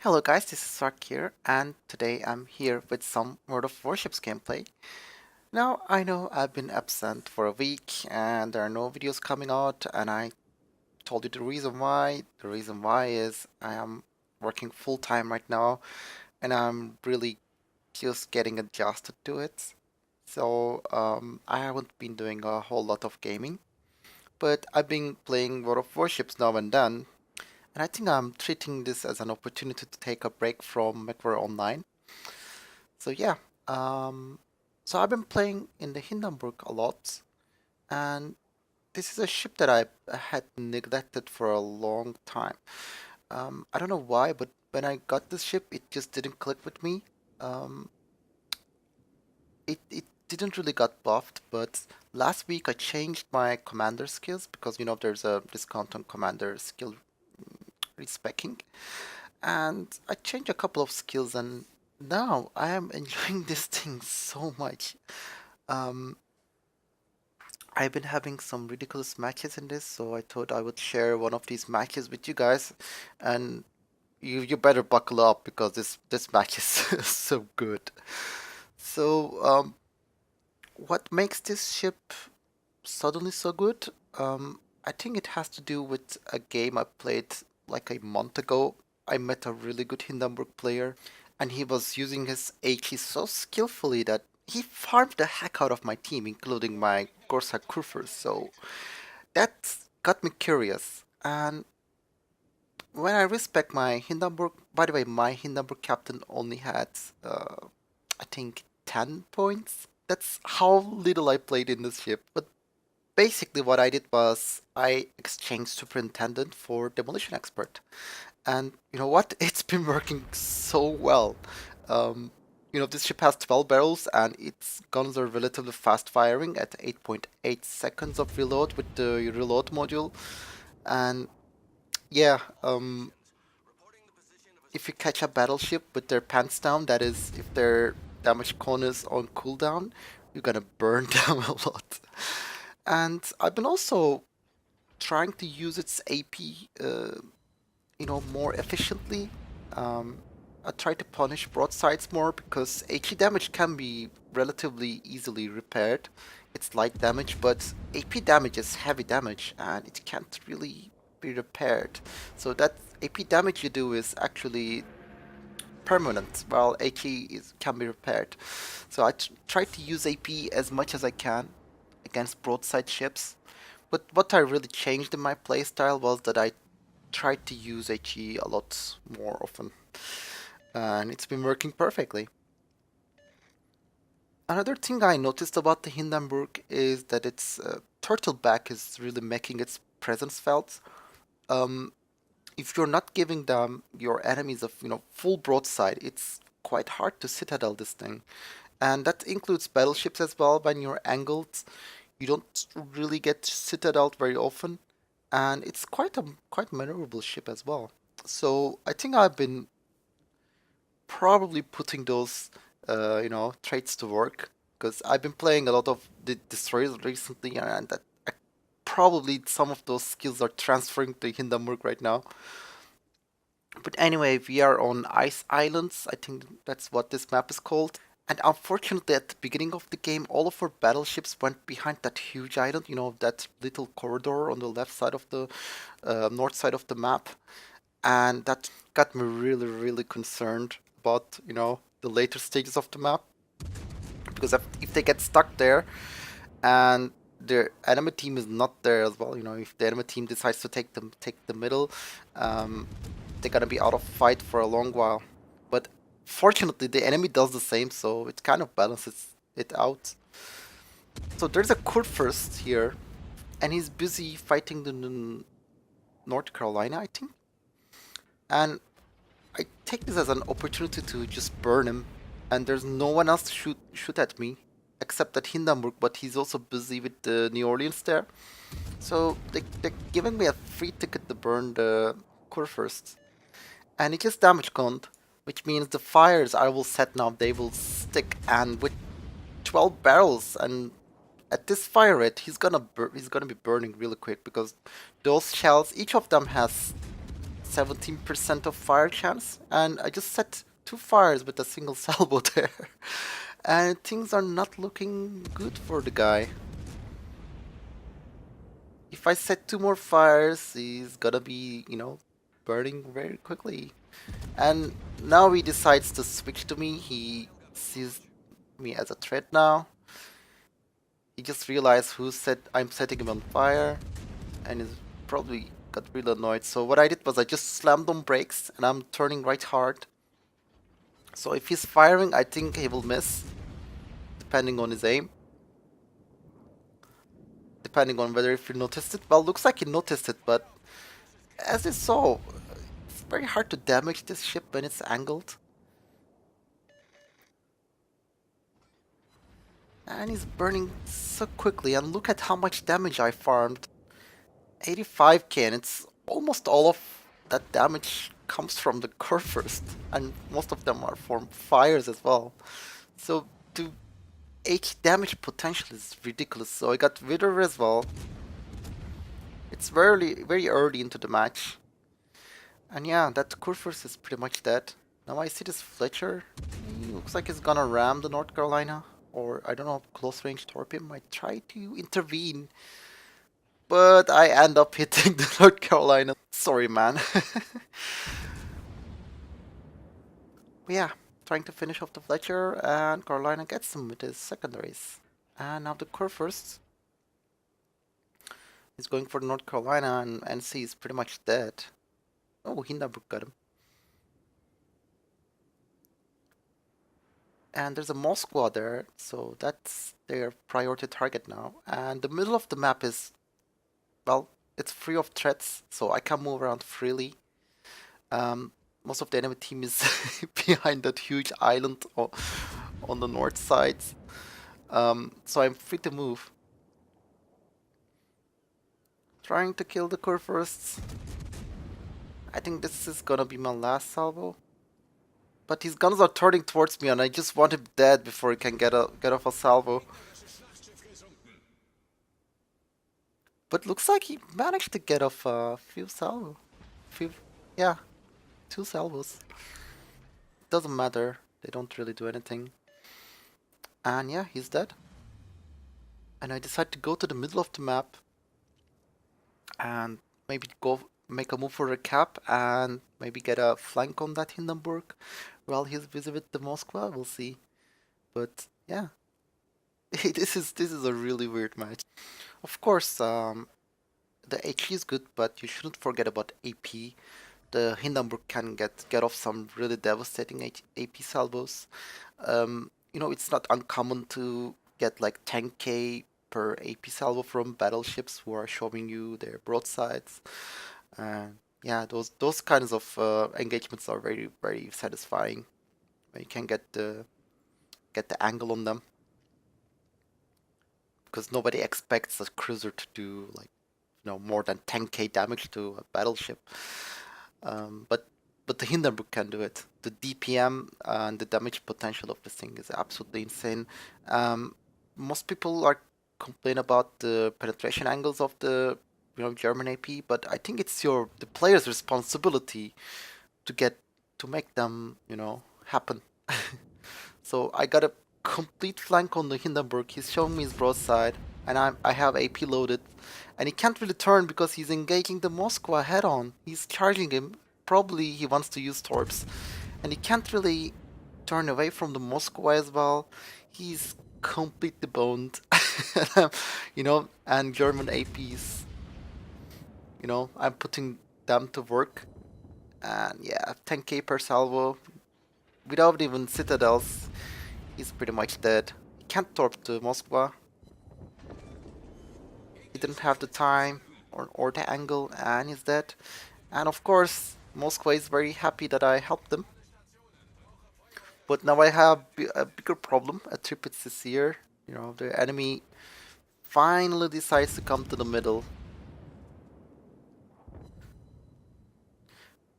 Hello guys, this is Sark here, and today I'm here with some World of Warships gameplay. Now, I know I've been absent for a week and there are no videos coming out, and I told you the reason why. The reason why is I am working full time right now and I'm really just getting adjusted to it. So, I haven't been doing a whole lot of gaming, but I've been playing World of Warships now and then, and I think I'm treating this as an opportunity to take a break from MechWarrior Online. So yeah, um, so I've been playing in the Hindenburg a lot, and this is a ship that I had neglected for a long time. I don't know why, but when I got this ship, it just didn't click with me. Um, it didn't really got buffed, but last week I changed my commander skills because there's a discount on commander skill respecking, and I changed a couple of skills, and now I am enjoying this thing so much. Um, I've been having some ridiculous matches in this, so I thought I would share one of these matches with you guys, and you better buckle up because this match is so good. So, what makes this ship suddenly so good? I think it has to do with a game I played like a month ago. I met a really good Hindenburg player, and he was using his HE so skillfully that he farmed the heck out of my team, including my Gorsa Kurfers. So that got me curious. And when I respect my Hindenburg, by the way, my Hindenburg captain only had, I think, 10 points. That's how little I played in this ship. But basically, what I did was I exchanged Superintendent for Demolition Expert. And you know what? It's been working so well. Um, this ship has 12 barrels and its guns are relatively fast firing at 8.8 seconds of reload with the reload module. And yeah, if you catch a battleship with their pants down, that is, if their damage cone is on cooldown, you're gonna burn them a lot. And I've been also trying to use its AP, more efficiently. Um, I try to punish broadsides more because HE damage can be relatively easily repaired. It's light damage, but AP damage is heavy damage and it can't really be repaired. So that AP damage you do is actually permanent, while can be repaired. So I try to use AP as much as I can against broadside ships. But what I really changed in my playstyle was that I tried to use HE a lot more often, and it's been working perfectly. Another thing I noticed about the Hindenburg is that its turtle back is really making its presence felt. Um, if you're not giving them your enemies a full broadside, it's quite hard to citadel this thing, and that includes battleships as well. When you're angled, you don't really get citadeled very often, and it's quite maneuverable ship as well. So I think I've been probably putting those traits to work because I've been playing a lot of the destroyers recently, and that probably some of those skills are transferring to Hindenburg right now. But anyway, we are on Ice Islands. I think that's what this map is called. And unfortunately, at the beginning of the game, all of our battleships went behind that huge island, that little corridor on the left side of the north side of the map. And that got me really, really concerned about, the later stages of the map. Because if they get stuck there and the enemy team is not there as well, if the enemy team decides to take the middle, um, they're gonna be out of fight for a long while. But fortunately, the enemy does the same, so it kind of balances it out. So there's a Kurfürst here, and he's busy fighting the North Carolina, I think. And I take this as an opportunity to just burn him, and there's no one else to shoot at me except that Hindenburg, but he's also busy with the New Orleans there. So they're giving me a free ticket to burn the Kurfürst. And it just damage coned, which means the fires I will set now, they will stick, and with 12 barrels and at this fire rate, he's gonna be burning really quick because those shells, each of them has 17% of fire chance, and I just set 2 fires with a single salvo there. And things are not looking good for the guy. If I set 2 more fires, he's gonna be, burning very quickly. And now he decides to switch to me. He sees me as a threat now. He just realized I'm setting him on fire, and he's probably got really annoyed. So what I did was I just slammed on brakes, and I'm turning right hard. So if he's firing, I think he will miss, depending on his aim. Depending on whether if he noticed it. Well, looks like he noticed it, but as you saw, it's very hard to damage this ship when it's angled. And he's burning so quickly, and look at how much damage I farmed. 85k, and it's almost all of that damage comes from the core first, and most of them are from fires as well. So the H damage potential is ridiculous. So I got Wither as well. It's very early into the match. And yeah, that core first is pretty much dead. Now I see this Fletcher. He looks like he's gonna ram the North Carolina. Or I don't know, close range torpedo might try to intervene. But I end up hitting the North Carolina. Sorry, man. But yeah, trying to finish off the Fletcher, and Carolina gets him with his secondaries. And now the core first is going for North Carolina, and NC is pretty much dead. Oh, Hindenburg got him. And there's a Moskwa there, so that's their priority target now. And the middle of the map is, well, it's free of threats, so I can move around freely. Most of the enemy team is behind that huge island on the north side. So I'm free to move. Trying to kill the core first. I think this is gonna be my last salvo. But his guns are turning towards me, and I just want him dead before he can get off a salvo. But looks like he managed to get off a few salvo. Yeah, 2 salvos. Doesn't matter. They don't really do anything. And yeah, he's dead. And I decide to go to the middle of the map and maybe go make a move for a cap and maybe get a flank on that Hindenburg while he's busy with the Moskva. We'll see. But yeah, this is a really weird match. Of course, the HE is good, but you shouldn't forget about AP. The Hindenburg can get off some really devastating AP salvos. It's not uncommon to get like 10k per AP salvo from battleships who are showing you their broadsides. Yeah, those kinds of engagements are very, very satisfying when you can get the angle on them, because nobody expects a cruiser to do like more than 10k damage to a battleship. But the Hindenburg can do it. The DPM and the damage potential of this thing is absolutely insane. Most people are complain about the penetration angles of the German AP, but I think it's the player's responsibility to make them happen. So I got a complete flank on the Hindenburg. He's showing me his broadside, and I have AP loaded, and he can't really turn because he's engaging the Moskwa head on. He's charging him. Probably he wants to use torps, and he can't really turn away from the Moskwa as well. He's completely boned, and German APs. I'm putting them to work, and yeah, 10k per salvo without even citadels. He's pretty much dead. He can't torp to Moskwa. He didn't have the time or the angle, and he's dead. And of course, Moskwa is very happy that I helped them. But now I have a bigger problem. A Tripitz is here. The enemy finally decides to come to the middle.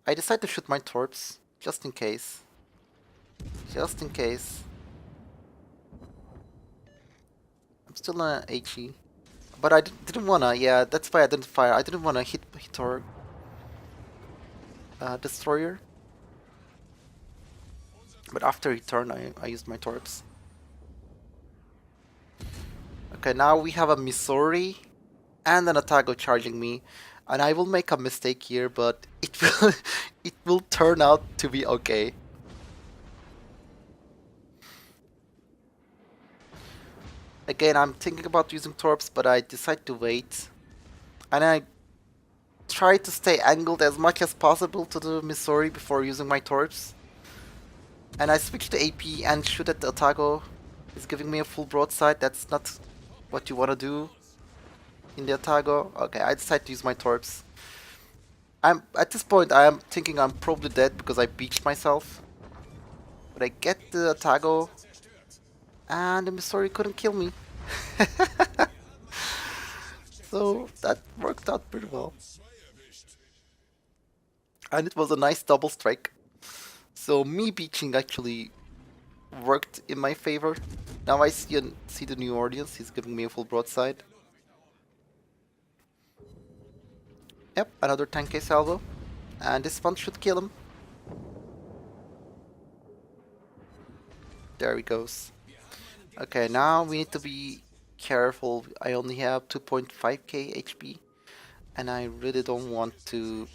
I decide to shoot my torps, just in case. Just in case. I'm still on HE. But I didn't wanna, yeah, that's why I didn't fire. I didn't wanna hit her. destroyer. But after he turned, I used my torps. Okay, now we have a Missouri and an Atago charging me. And I will make a mistake here, but it will it will turn out to be okay. Again, I'm thinking about using torps, but I decide to wait. And I try to stay angled as much as possible to the Missouri before using my torps. And I switch to AP and shoot at the Atago. He's giving me a full broadside. That's not what you want to do in the Atago. Okay, I decide to use my torps. I'm at this point I am thinking I'm probably dead because I beached myself. But I get the Atago and the Missouri couldn't kill me. So that worked out pretty well. And it was a nice double strike. So me beaching actually worked in my favor. Now I see the new audience, he's giving me a full broadside. Yep, another 10k salvo. And this one should kill him. There he goes. Okay, now we need to be careful. I only have 2.5k HP. And I really don't want to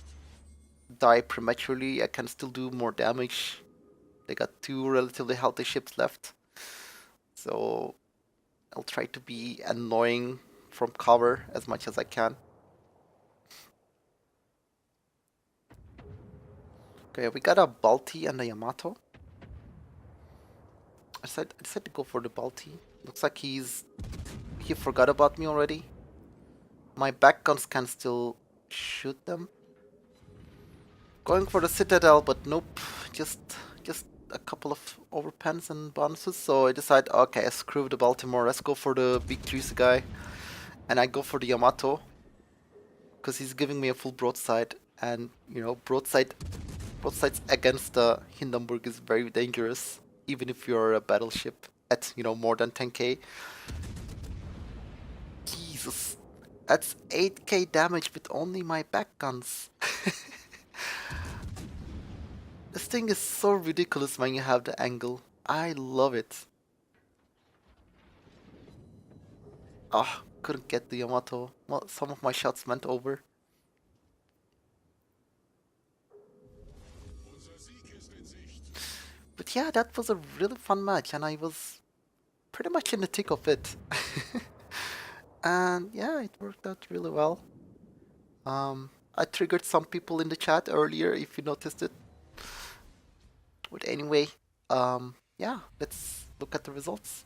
die prematurely. I can still do more damage. They got two relatively healthy ships left. So I'll try to be annoying from cover as much as I can. Okay, we got a Balti and a Yamato. I decided to go for the Balti. Looks like he forgot about me already. My back guns can still shoot them. Going for the Citadel, but nope. Just a couple of overpens and bonuses. So I decide, okay, screw the Baltimore. Let's go for the big juicy guy. And I go for the Yamato. Because he's giving me a full broadside. And, you know, broadsides against the Hindenburg is very dangerous. Even if you're a battleship at, you know, more than 10k. Jesus. That's 8k damage with only my back guns. This thing is so ridiculous when you have the angle. I love it. Ah, couldn't get the Yamato. Well, some of my shots went over. But yeah, that was a really fun match and I was pretty much in the thick of it. And yeah, it worked out really well. I triggered some people in the chat earlier if you noticed it. But anyway, yeah, let's look at the results.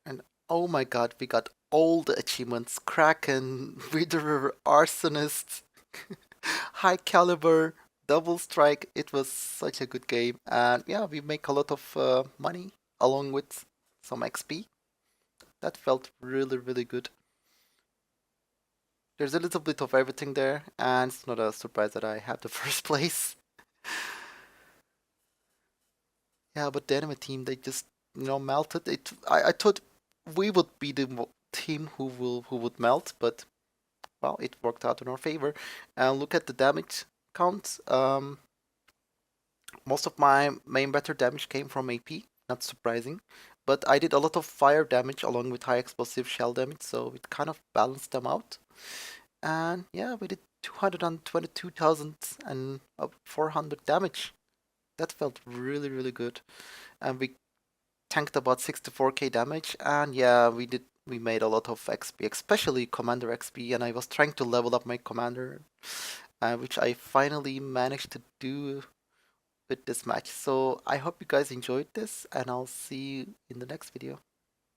And oh my god, we got all the achievements. Kraken, Widerer, Arsonist, High Caliber, Double Strike. It was such a good game. And yeah, we make a lot of money along with some XP. That felt really, really good. There's a little bit of everything there, and it's not a surprise that I had the first place. Yeah, but the enemy team, they just, you know, melted. I thought we would be the team who would melt, but well, it worked out in our favor. And look at the damage count. Most of my main better damage came from AP, not surprising. But I did a lot of fire damage along with high explosive shell damage, so it kind of balanced them out. And yeah, we did 222,000 and 400 damage. That felt really, really good. And we tanked about 64k damage. And yeah, we made a lot of XP, especially commander XP. And I was trying to level up my commander, which I finally managed to do with this match. So I hope you guys enjoyed this, and I'll see you in the next video.